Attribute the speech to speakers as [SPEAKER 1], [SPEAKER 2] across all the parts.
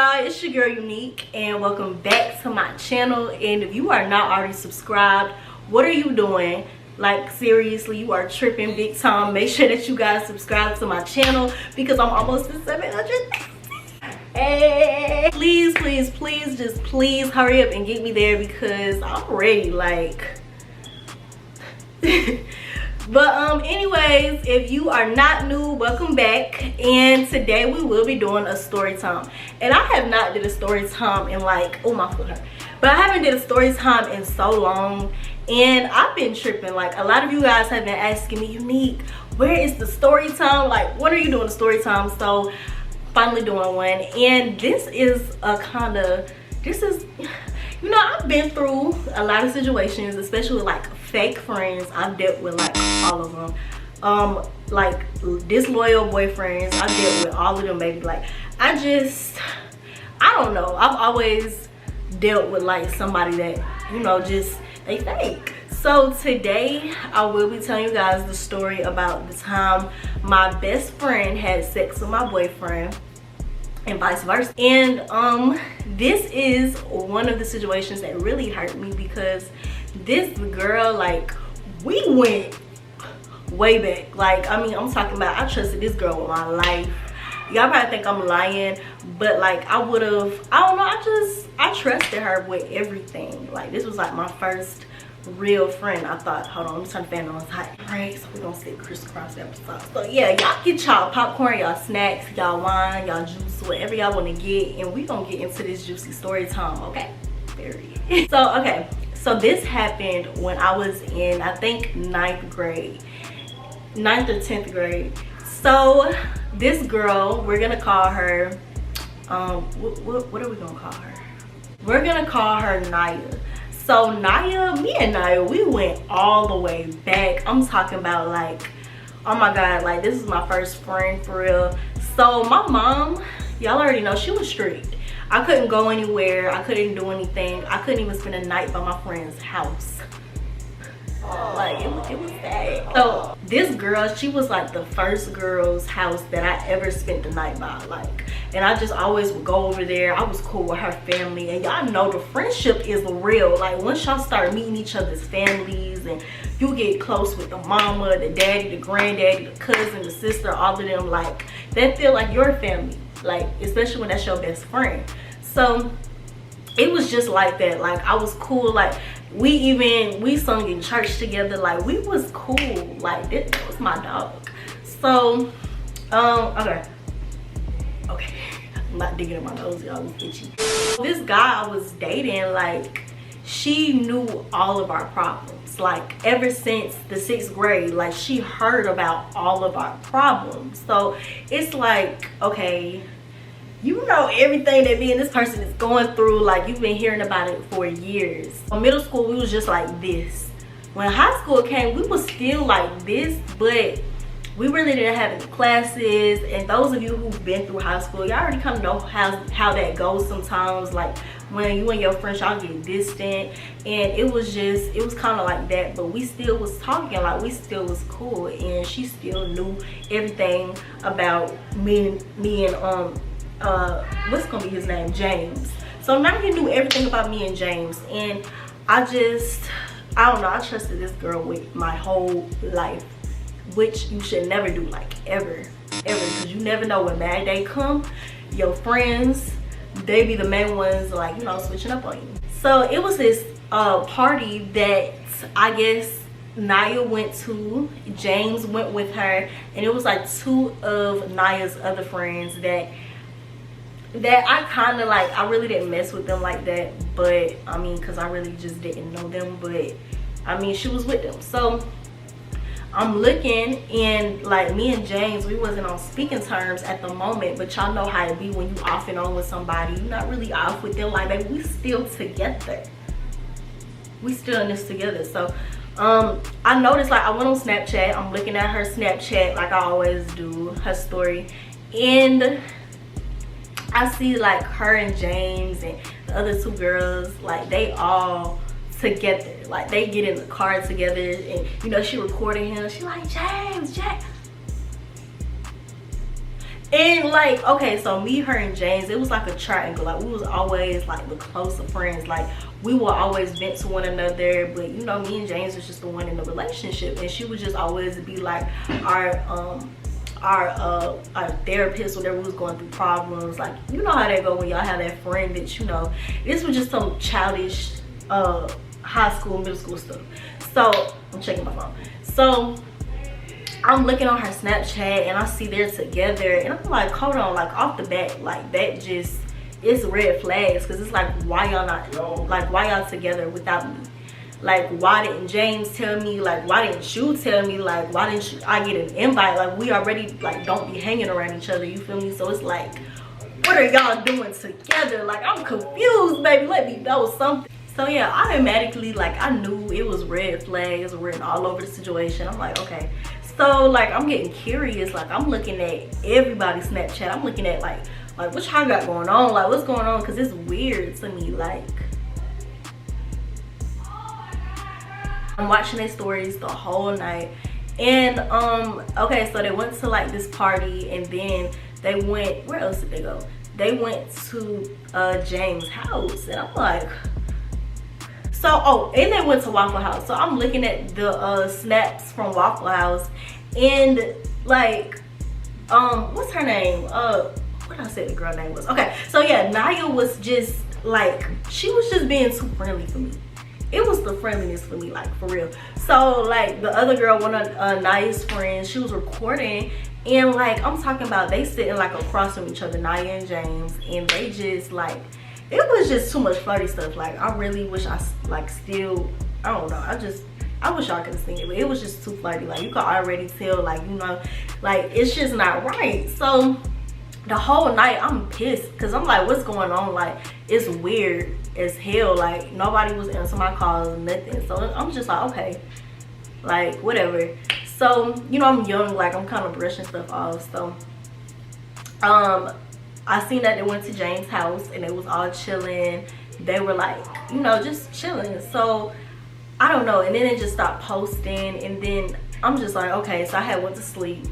[SPEAKER 1] y'all, it's your girl Unique and welcome back to my channel. And if you are not already subscribed, what are you doing? Like, seriously, you are tripping big time. Make sure that you guys subscribe to my channel because I'm almost at 700. Hey, please just please hurry up and get me there because I'm ready, like. But anyways, if you are not new, welcome back. And today we will be doing a story time. And I have not did a story time in like, oh my foot hurt, but I haven't did a story time in so long. And I've been tripping. Like, a lot of you guys have been asking me, Unique, where is the story time? Like, when are you doing a story time? So finally doing one. And this is a kind of, you know, I've been through a lot of situations, especially with like fake friends. I've dealt with like all of them. Like disloyal boyfriends, I've dealt with all of them, baby. Like, I don't know. I've always dealt with like somebody that, you know, just they fake. So today I will be telling you guys the story about the time my best friend had sex with my boyfriend and vice versa. And this is one of the situations that really hurt me because this girl, like, we went way back. Like, I mean, I'm talking about, I trusted this girl with my life. Y'all probably think I'm lying, but like, I don't know, I trusted her with everything. Like, this was like my first real friend. I thought, hold on, I'm just trying to fan on this hot. Alright, so we're gonna sit crisscross episodes. So yeah, y'all get y'all popcorn, y'all snacks, y'all wine, y'all juice, whatever y'all want to get, and we gonna get into this juicy story time, okay? Period. So okay, so this happened when I was in, I think, 9th grade, 9th or 10th grade. So this girl, we're gonna call her what are we gonna call her? We're gonna call her Naya. So me and Naya, we went all the way back. I'm talking about, like, oh my god, like, this is my first friend for real. So my mom, y'all already know, she was strict. I couldn't go anywhere, I couldn't do anything, I couldn't even spend a night by my friend's house. Like, it was bad. So this girl, she was like the first girl's house that I ever spent the night by. Like, and I just always would go over there. I was cool with her family, and y'all know the friendship is real. Like, once y'all start meeting each other's families and you get close with the mama, the daddy, the granddaddy, the cousin, the sister, all of them, like, they feel like your family. Like, especially when that's your best friend. So it was just like that. Like, I was cool. Like, we sung in church together. Like, we was cool. Like, that was my dog. So okay, I'm not digging in my nose, y'all. It's itchy. This guy I was dating, like, she knew all of our problems. Like, ever since the 6th grade, like, she heard about all of our problems. So it's like, okay, you know everything that me and this person is going through. Like, you've been hearing about it for years. In middle school, we was just like this. When high school came, we was still like this, but we really didn't have any classes. And those of you who've been through high school, y'all already kind of know how that goes sometimes. Like, when you and your friends, y'all get distant, and it was kind of like that. But we still was talking, like, we still was cool, and she still knew everything about me and what's gonna be his name, James. So now he knew everything about me and James, and I don't know, I trusted this girl with my whole life, which you should never do, like, ever, because you never know when bad day come, your friends, they be the main ones, like, you know, switching up on you. So it was this party that I guess Naya went to, James went with her, and it was like 2 of Naya's other friends that I kind of, like, I really didn't mess with them like that, but I mean, because I really just didn't know them, but I mean, she was with them. So I'm looking, and like, me and James, we wasn't on speaking terms at the moment, but y'all know how it be when you off and on with somebody. You're not really off with them, like, baby, we still together, we still in this together. So I noticed, like, I went on Snapchat, I'm looking at her Snapchat like I always do, her story, and I see, like, her and James and the other 2 girls, like, they all together. Like, they get in the car together, and, you know, she recording him. She like, James. And like, okay, so me, her, and James, it was like a triangle. Like, we was always like the closer friends. Like, we will always vent to one another. But you know, me and James was just the one in the relationship, and she would just always be like our therapist whenever we was going through problems. Like, you know how that go when y'all have that friend that, you know, this was just some childish high school, middle school stuff. So I'm checking my phone. So I'm looking on her Snapchat and I see they're together, and I'm like, hold on, like off the bat, like that just, it's red flags, because it's like, why y'all not, like why y'all together without me? Like, why didn't James tell me? Like, why didn't you tell me? Like, why didn't I get an invite? Like, we already like don't be hanging around each other, you feel me? So it's like, what are y'all doing together? Like, I'm confused, baby, let me know something. So yeah, automatically, like, I knew it was red flags written all over the situation. I'm like, okay. So like, I'm getting curious. Like, I'm looking at everybody's Snapchat. I'm looking at like what y'all got going on? Like, what's going on? Because it's weird to me. Like, I'm watching their stories the whole night. And okay, so they went to like this party, and then they went, where else did they go? They went to James' house, and I'm like, so, oh, and they went to Waffle House. So I'm looking at the snaps from Waffle House, and like, what's her name? What did I say the girl name was? Okay, so yeah, Naya was just like, she was just being too friendly for me. It was the friendliness for me, like, for real. So like, the other girl, one of Naya's friends, she was recording, and like, I'm talking about, they sitting like across from each other, Naya and James, and they just like, it was just too much flirty stuff. Like, I really wish I like still, I don't know, I wish y'all could have seen it, but it was just too flirty. Like, you could already tell, like, you know, like, it's just not right. So the whole night I'm pissed, because I'm like, what's going on? Like, it's weird as hell. Like, nobody was answering my calls, nothing. So I'm just like, okay, like, whatever. So, you know, I'm young, like, I'm kind of brushing stuff off. So I seen that they went to James' house and they was all chilling. They were like, you know, just chilling. So I don't know, and then they just stopped posting, and then I'm just like, okay. So I had went to sleep.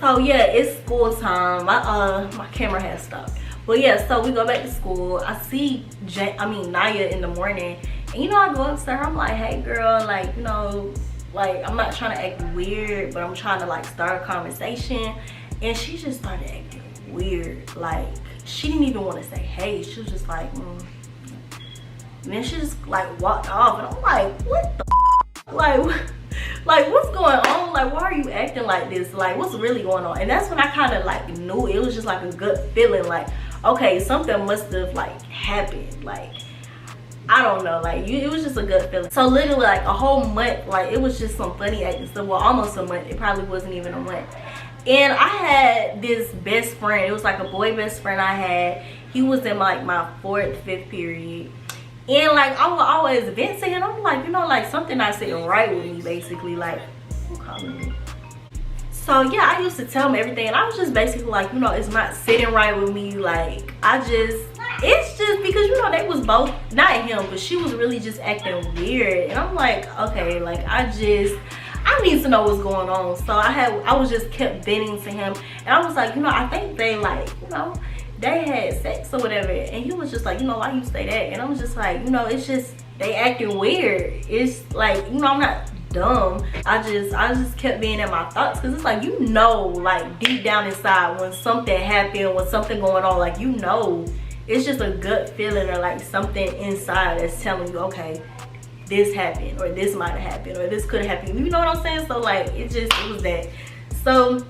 [SPEAKER 1] So yeah, it's school time. My camera has stopped. But yeah, so we go back to school. I see Naya in the morning, and you know, I go up to her, I'm like, hey girl, like, you know, like, I'm not trying to act weird, but I'm trying to like start a conversation. And she just started acting weird. Like, she didn't even want to say hey. She was just like, and then she just like walked off, and I'm like, what the like what's going on? Like, why are you acting like this? Like, what's really going on? And that's when I kind of like knew. It was just like a gut feeling, like, okay, something must have like happened. Like, I don't know, like, it was just a gut feeling. So literally like a whole month, like, it was just some funny acting stuff. Well, almost a month. It probably wasn't even a month. And I had this best friend. It was like a boy best friend I had. He was in like my 4th, 5th period. And like, I would always vent to him. I'm like, you know, like, something not sitting right with me, basically. Like, who calling me? So yeah, I used to tell him everything, and I was just basically like, you know, it's not sitting right with me. Like, it's just because, you know, they was both, not him, but she was really just acting weird. And I'm like, okay, like, I need to know what's going on. So I was just kept venting to him, and I was like, you know, I think they like, you know, they had sex or whatever. And he was just like, you know, why you say that? And I was just like, you know, it's just, they acting weird. It's like, you know, I'm not dumb. I just kept being in my thoughts, because it's like, you know, like, deep down inside, when something happened, when something going on, like, you know, it's just a gut feeling, or like something inside that's telling you, okay, this happened, or this might have happened, or this could have happened. You know what I'm saying? So like, it was that. So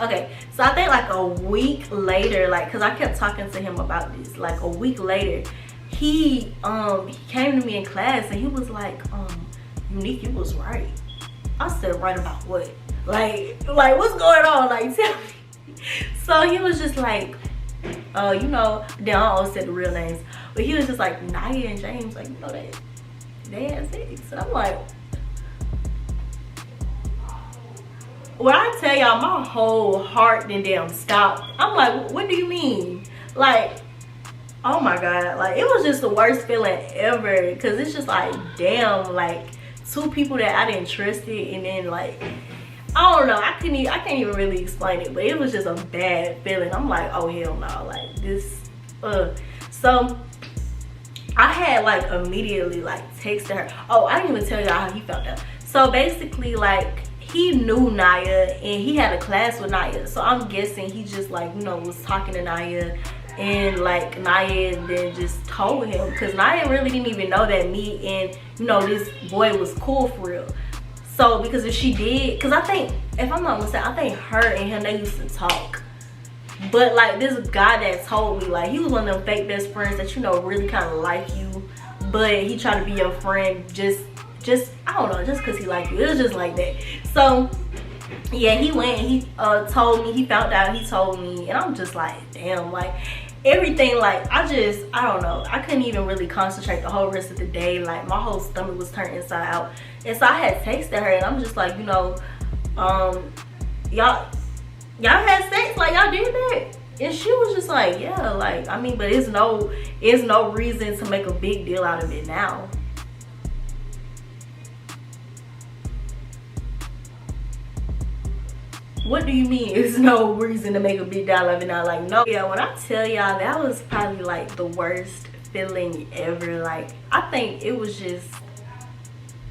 [SPEAKER 1] okay, so I think like a week later, like, because I kept talking to him about this, like a week later, he came to me in class, and he was like, Unique, you was right. I said, right about what? Like what's going on? Like, tell me. So he was just like, you know, then I always said the real names, but he was just like, Naya and James, like, you know, they had sex. And I'm like, when I tell y'all, my whole heart then damn stopped. I'm like, what do you mean? Like, oh my God, like, it was just the worst feeling ever, because it's just like, damn, like, 2 people that I didn't trust it, and then like, I don't know, I can't even really explain it, but it was just a bad feeling. I'm like, oh hell no, like this. So I had like immediately like texted her. Oh, I didn't even tell y'all how he found out. So basically, like, he knew Naya and he had a class with Naya, so I'm guessing he just like, you know, was talking to Naya, and like Naya then just told him, because Naya really didn't even know that me and, you know, this boy was cool for real. So because if she did, because I think, if I'm not mistaken, I think her and him, they used to talk. But like this guy that told me, like, he was one of them fake best friends that, you know, really kind of like you, but he tried to be your friend just I don't know, just because he liked you. It was just like that. So yeah, he went and he told me, he found out, he told me, and I'm just like, damn, like everything, like I don't know, I couldn't even really concentrate the whole rest of the day. Like my whole stomach was turned inside out, and so I had texted her, and I'm just like, you know, y'all had sex, like y'all did that? And she was just like, yeah, like, I mean, but it's no reason to make a big deal out of it now. What do you mean it's no reason to make a big deal out of it now? Like, no. Yeah, when I tell y'all, that was probably like the worst feeling ever. Like, I think it was just,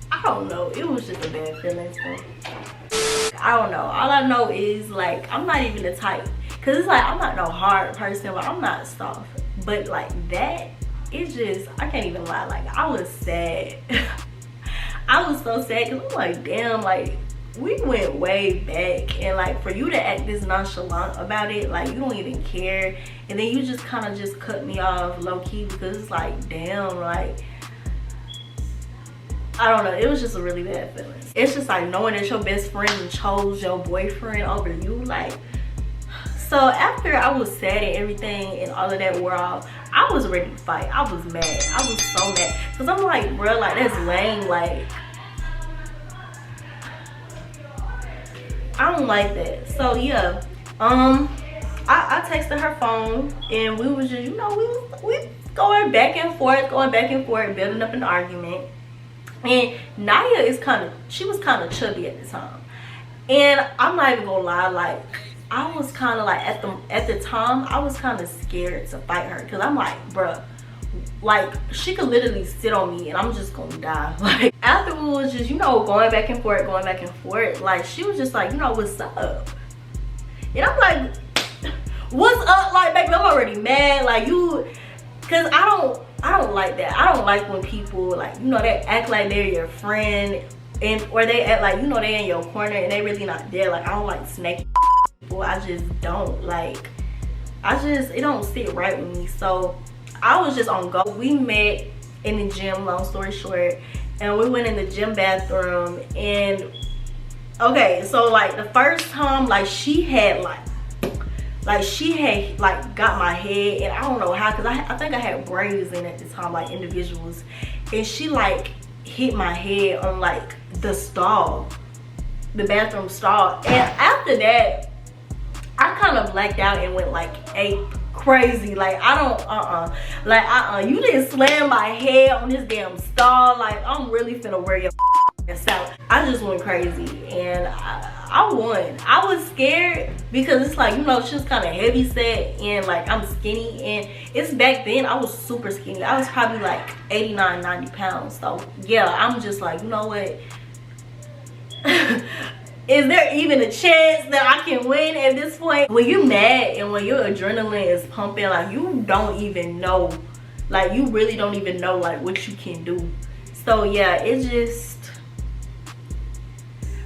[SPEAKER 1] I don't know, it was just a bad feeling to me. I don't know, all I know is like, I'm not even the type, because it's like, I'm not no hard person, but I'm not soft. But like that, it's just, I can't even lie, like I was sad. I was so sad, because I'm like, damn, like we went way back, and like for you to act this nonchalant about it, like you don't even care, and then you just kind of just cut me off low-key, because it's like, damn, like I don't know, it was just a really bad feeling. It's just like knowing that your best friend chose your boyfriend over you. Like, so after I was sad and everything and all of that wore off, I was ready to fight. I was mad. I was so mad, because I'm like, bro, like that's lame. Like, I don't like that. So yeah, I texted her phone, and we was just, you know, we going back and forth, building up an argument. And Naya is she was kind of chubby at the time, and I'm not even gonna lie, like I was kind of like, at the time I was kind of scared to fight her, because I'm like, bruh, like she could literally sit on me and I'm just gonna die. Like after we was just, you know, going back and forth, like she was just like, you know, what's up? And I'm like, what's up? Like, baby, I'm already mad. Like you, because I don't like that. I don't like when people, like, you know, they act like they're your friend, and or they act like, you know, they in your corner and they really not there. Like, I don't like snaky people. I just don't like, it don't sit right with me. So I was just on go. We met in the gym, long story short, and we went in the gym bathroom. And okay, so like the first time, like she had got my head, and I don't know how, because I think I had braids in at the time, like individuals, and she like hit my head on like the stall, the bathroom stall. And after that, I kind of blacked out and went like ape crazy. Like I don't you didn't slam my head on this damn stall. Like I'm really finna wear your out. I just went crazy, and I won. I was scared because it's like, you know, she was kind of heavy set, and like I'm skinny, and it's back then I was super skinny. I was probably like 89, 90 pounds. So yeah, I'm just like, you know what? Is there even a chance that I can win at this point? When you're mad and when your adrenaline is pumping, like you don't even know, like you really don't even know like what you can do. So yeah, it just,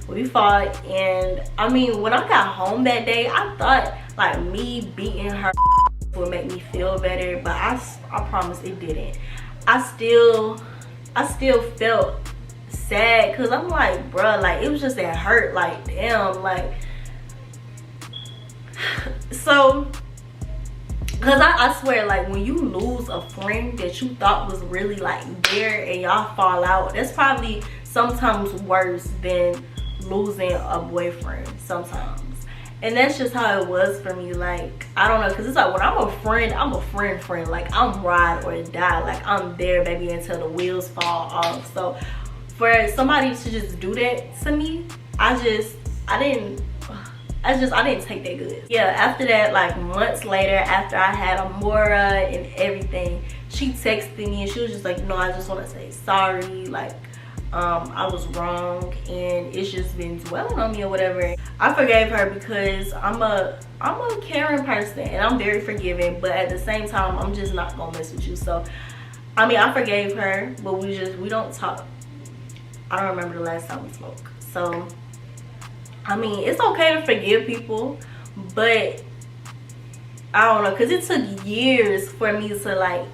[SPEAKER 1] we fought. And I mean, when I got home that day, I thought like me beating her would make me feel better, but I promise it didn't. I still felt sad, because I'm like, bruh, like it was just that hurt, like damn, like. So because I swear, like when you lose a friend that you thought was really like there and y'all fall out, that's probably sometimes worse than losing a boyfriend sometimes. And that's just how it was for me. Like I don't know, because it's like when I'm a friend, like I'm ride or die, like I'm there, baby, until the wheels fall off. So for somebody to just do that to me, I I didn't take that good. Yeah, after that, like months later, after I had Amora and everything, she texted me and she was just like, no, I just want to say sorry, like I was wrong and it's just been dwelling on me or whatever. I forgave her because I'm a caring person and I'm very forgiving, but at the same time I'm just not gonna mess with you. So I mean, I forgave her, but we don't talk. I don't remember the last time we spoke. So I mean, it's okay to forgive people, but I don't know, because it took years for me to like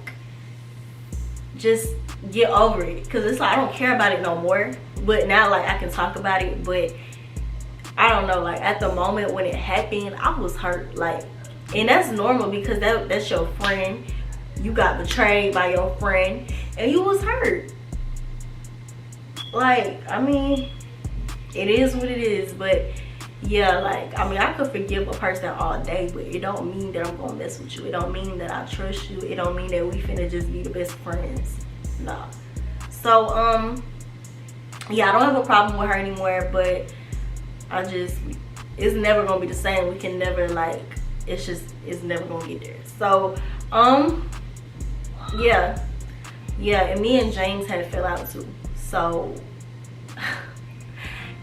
[SPEAKER 1] just get over it, because it's like I don't care about it no more. But now like I can talk about it, but I don't know, like at the moment when it happened, I was hurt, like, and that's normal because that's your friend. You got betrayed by your friend and you was hurt. Like, I mean, it is what it is. But yeah, like, I mean, I could forgive a person all day, but it don't mean that I'm gonna mess with you. It don't mean that I trust you. It don't mean that we finna just be the best friends. No. So yeah, I don't have a problem with her anymore, but it's never gonna be the same. We can never, like, it's never gonna get there. So yeah, and me and James had a fell out too. So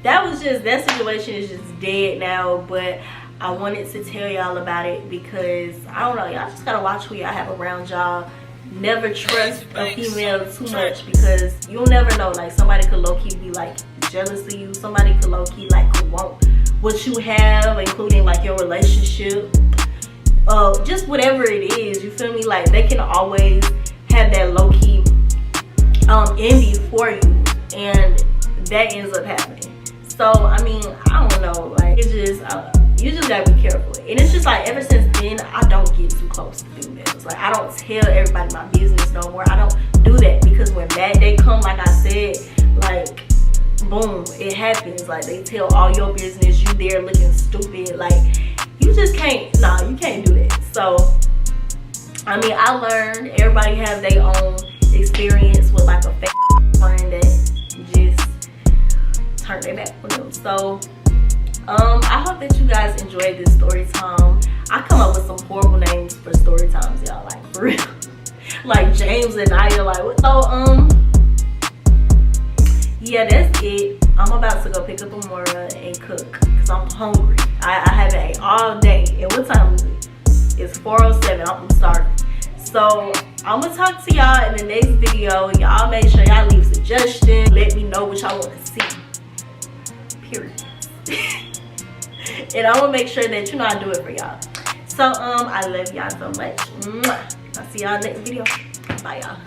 [SPEAKER 1] that situation is just dead now, but I wanted to tell y'all about it because I don't know, y'all just gotta watch who y'all have around y'all. Never trust a female too much, because you'll never know, like somebody could low-key be like jealous of you, somebody could low-key like want what you have, including like your relationship, just whatever it is, you feel me? Like they can always have that low-key envy for you, and that ends up happening. So I mean, I don't know, like it's just you just gotta be careful. And it's just like ever since then I don't get too close to females. Like I don't tell everybody my business no more. I don't do that, because when bad day come, like I said, like boom, it happens. Like they tell all your business, you there looking stupid. Like you just can't, you can't do that. So I mean, I learned everybody have their own experience with like a fake friend that just turn their back on them. So I hope that you guys enjoyed this story time. I come up with some horrible names for story times, y'all, like for real. Like James and Naya, like what? So yeah, that's it. I'm about to go pick up Amora and cook because I'm hungry. I haven't ate all day. And what time is it? It's 4:07. I'm starving. So I'm gonna talk to y'all in the next video. Y'all make sure y'all leave suggestions. Let me know what y'all want to see. Period. And I'm gonna make sure that I do it for y'all. So I love y'all so much. I'll see y'all next video. Bye y'all.